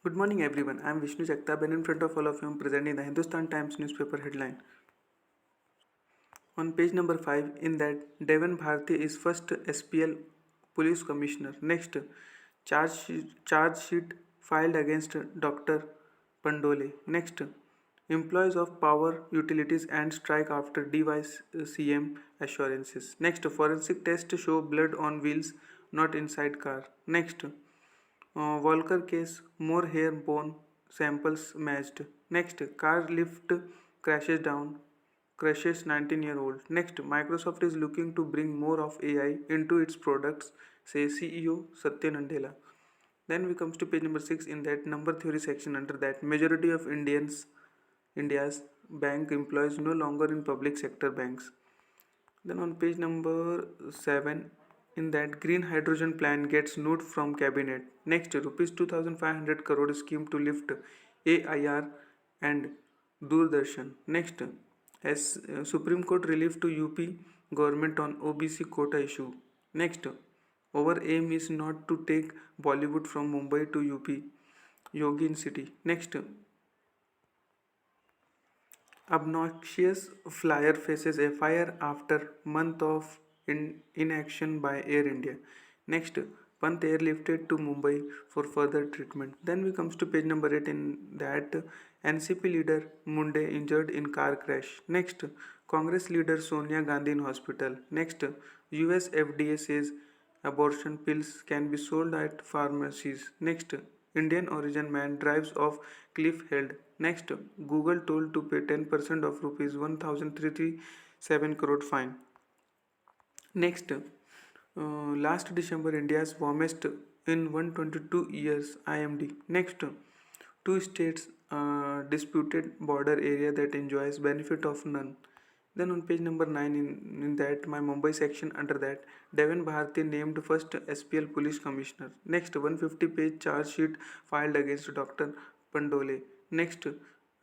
Good morning, everyone. I am Vishnu Jagtap, and in front of all of you, I am presenting the Hindustan Times newspaper headline. On page number 5, in that, Devan Bharti is first SPL police commissioner. Next, charge sheet filed against Dr. Pandole. Next, employees of power utilities and strike after device CM assurances. Next, forensic test show blood on wheels, not inside car. Next, Walker case, more hair bone samples matched. Next, car lift crashes 19-year-old. Next, Microsoft is looking to bring more of AI into its products, says CEO Satya Nadella. Then we comes to page number 6 in that number theory section under that majority of India's bank employees no longer in public sector banks. Then on page number 7, in that green hydrogen plan gets note from cabinet. Next, rupees 2500 crore scheme to lift AIR and Doordarshan. Next, as Supreme Court relief to UP government on OBC quota issue. Next, our aim is not to take Bollywood from Mumbai to UP. Yogin City. Next, obnoxious flyer faces a fire after month of inaction by Air India. Next, Pant airlifted to Mumbai for further treatment. Then we comes to page number 8 in that NCP leader Munde injured in car crash. Next, Congress leader Sonia Gandhi in hospital. Next, US FDA says abortion pills can be sold at pharmacies. Next, Indian origin man drives off cliff held. Next, Google told to pay 10% of rupees 1337 crore fine. Next, last December India's warmest in 122 years IMD. Next, two states disputed border area that enjoys benefit of none. Then on page number 9 in that my Mumbai section under that Devan Bharti named first SPL police commissioner. Next 150 page charge sheet filed against Dr. Pandole. Next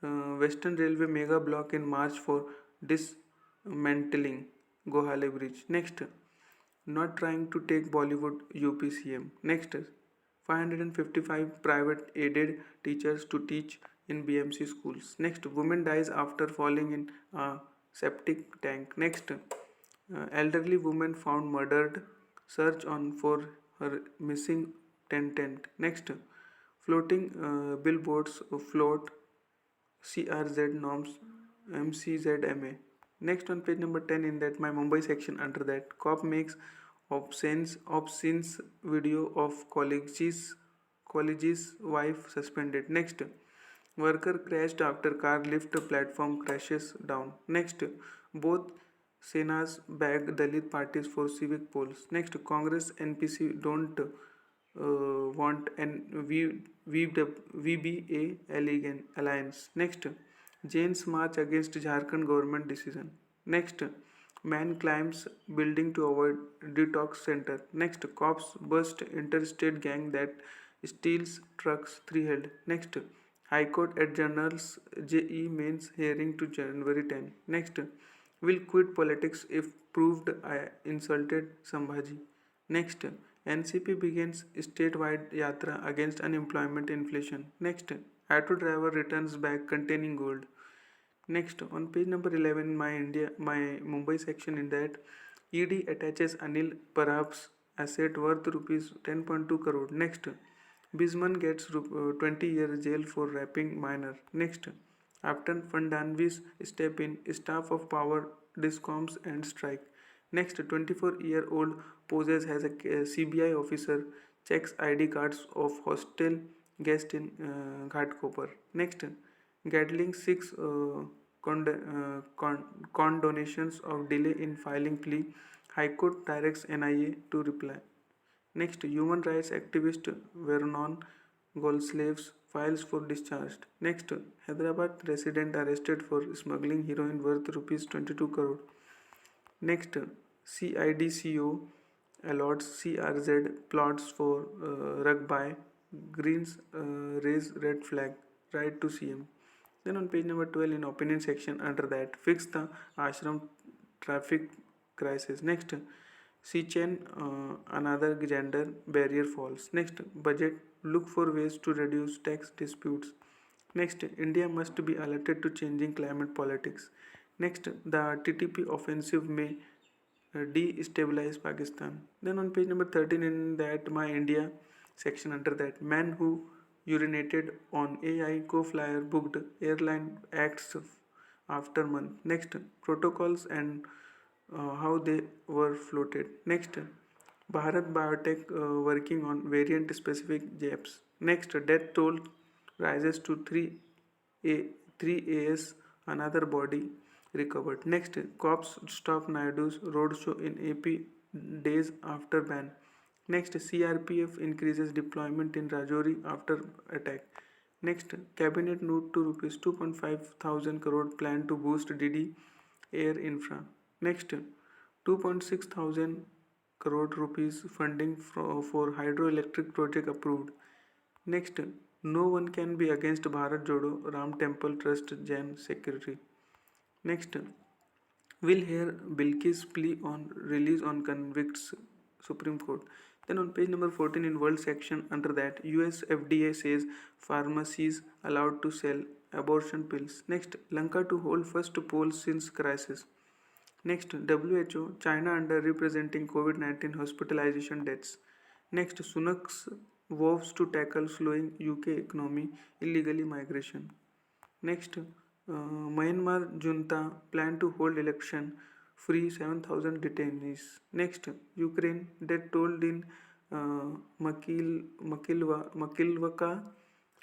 Western Railway mega block in March for dismantling Gohale Bridge. Next, not trying to take Bollywood UPCM. Next, 555 private aided teachers to teach in BMC schools. Next, woman dies after falling in a septic tank. Next, elderly woman found murdered. Search on for her missing tent. Next, floating billboards float CRZ norms MCZMA. Next on page number 10 in that my Mumbai section under that cop makes obscene video of college's wife suspended. Next, worker crashed after car lift platform crashes down. Next, both Senas bag Dalit parties for civic polls. Next, Congress NPC don't want an VBA alliance. Next, Jains march against Jharkhand government decision. Next, man climbs building to avoid detox center. Next, cops bust interstate gang that steals trucks 3 held. Next, High Court adjourns JE mains hearing to January 10. Next, will quit politics if proved I insulted Sambhaji. Next, NCP begins statewide yatra against unemployment inflation. Next, auto driver returns bag containing gold. Next, on page number 11, my Mumbai section in that ED attaches Anil Parab's asset worth rupees 10.2 crore. Next, Bisman gets 20-year jail for raping minor. Next, after Fandanvi's step in, staff of power discoms and strike. Next, 24-year-old poses as a CBI officer, checks ID cards of hostel guest in Ghatkopar. Next, Gatling 6 condonations of delay in filing plea. High Court directs NIA to reply. Next, human rights activist Vernon Goldsleeves files for discharge. Next, Hyderabad resident arrested for smuggling heroin worth rupees 22 crore. Next, CIDCO allots CRZ plots for Rugby. Greens raise red flag. Right to CM. Then on page number 12 in opinion section under that fix the ashram traffic crisis. Next, Sichen another gender barrier falls. Next, budget look for ways to reduce tax disputes. Next, India must be alerted to changing climate politics. Next, the TTP offensive may destabilize Pakistan. Then on page number 13 in that My India section under that, man who urinated on AI co-flyer booked airline acts after month. Next, protocols and how they were floated. Next, Bharat Biotech working on variant specific jabs. Next, death toll rises to 3 AS, another body recovered. Next, cops stop Naidu's roadshow in AP days after ban. Next, CRPF increases deployment in Rajouri after attack. Next, cabinet note to rupees 2.5 thousand crore plan to boost DD air infra. Next, 2.6 thousand crore rupees funding for hydroelectric project approved. Next, no one can be against Bharat Jodo Ram Temple Trust Jain Secretary. Next, will hear Bilkis plea on release on convicts Supreme Court. Then on page number 14 in World section under that, US FDA says pharmacies allowed to sell abortion pills. Next, Lanka to hold first poll since crisis. Next, WHO, China underrepresenting COVID-19 hospitalization deaths. Next, Sunak's vows to tackle slowing UK economy, illegally migration. Next, Myanmar junta plan to hold election, free 7,000 detainees. Next, Ukraine death toll in Makilvaka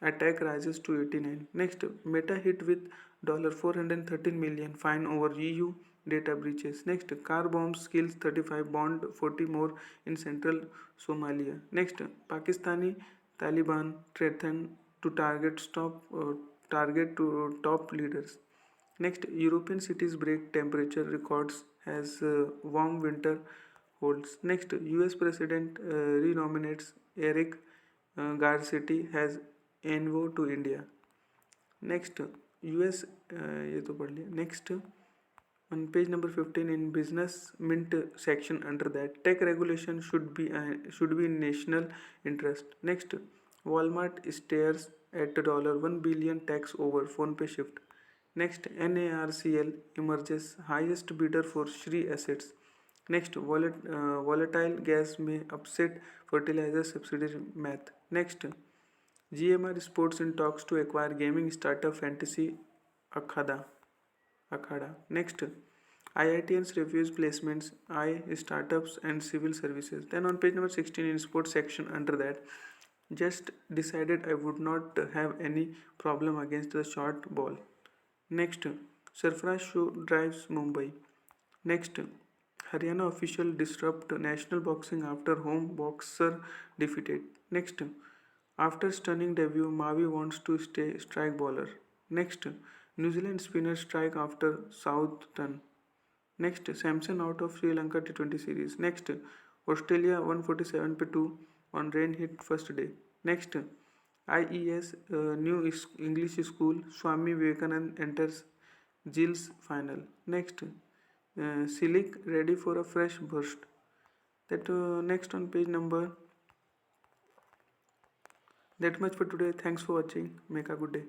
attack rises to 89. Next, Meta hit with $413 million fine over EU data breaches. Next, car bombs kills 35, bond 40 more in central Somalia. Next, Pakistani Taliban threaten to target to top leaders. Next, European cities break temperature records as warm winter holds. Next, US President renominates Eric Garcetti as envoy to India. Next, US ये तो पढ़ लिया. Next, on page number 15 in business mint section under that, tech regulation should be in national interest. Next, Walmart stares at $1 billion tax over PhonePe shift. Next, NARCL emerges highest bidder for Shri assets. Next, volatile gas may upset fertilizer subsidy math. Next, GMR Sports in talks to acquire gaming startup Fantasy Akhada. Next, IITNs reviews placements, I startups and civil services. Then on page number 16 in sports section under that, just decided I would not have any problem against the short ball. Next, Sarfaraz show drives Mumbai. Next, Haryana official disrupt national boxing after home boxer defeated. Next, after stunning debut, Mavi wants to stay strike bowler. Next, New Zealand spinner strike after South turn. Next, Samson out of Sri Lanka T20 series. Next, Australia 147 पे 2 on rain hit first day. Next, IES new English school Swami Vivekanand enters Jill's final. Next, Silic ready for a fresh burst. That next on page number. That much for today. Thanks for watching. Make a good day.